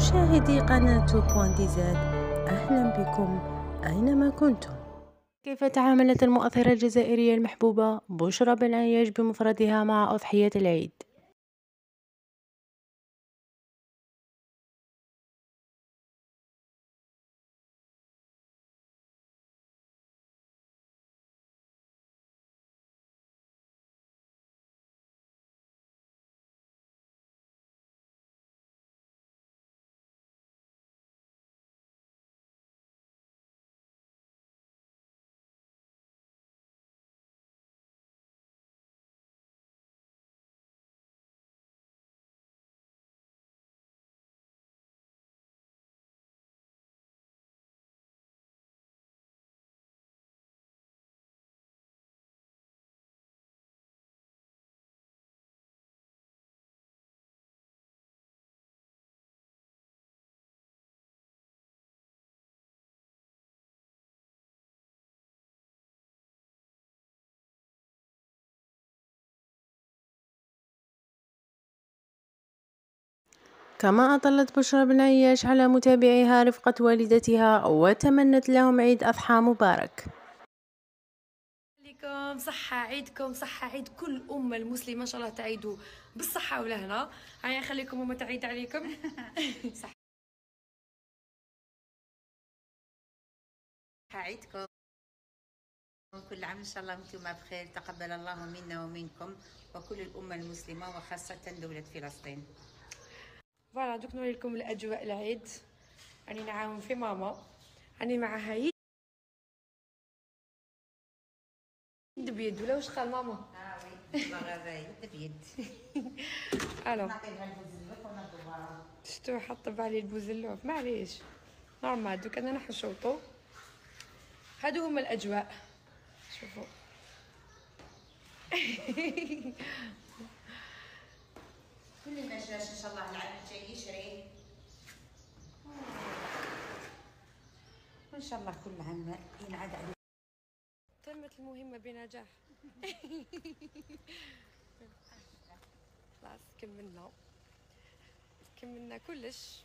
مشاهدي قناة بوان دي زاد، أهلا بكم أينما كنتم. كيف تعاملت المؤثرة الجزائرية المحبوبة بشرى بن عياش بمفردها مع أضحية العيد؟ كما أطلت بشرى بن عياش على متابعيها رفقة والدتها وتمنت لهم عيد أضحى مبارك. عليكم صحة عيدكم، صحة عيد كل أمة المسلمة، إن شاء الله تعيدوا بالصحة والهنا. هيا خليكم أمة تعيد عليكم. صحة عيدكم، كل عام إن شاء الله وأنتم بخير. تقبل الله منا ومنكم وكل الأمة المسلمة وخاصة دولة فلسطين. فوالا دوك نوري لكم الأجواء العيد. راني نعاون في ماما، راني معها يد بيد ولا واش قال ماما؟ وي غدا يد بيد. الو نعطيها البوزلوف ونضربها. شتو حطب عليه البوزلوف، معليش نورمال. دوك انا نحشوطو. هادو هما الأجواء، شوفوا. كل ما جاش إن شاء الله العام الجاي يشري، وإن شاء الله كل عام ينعاد عليه. تمت المهمة بنجاح. خلاص كملنا كلش.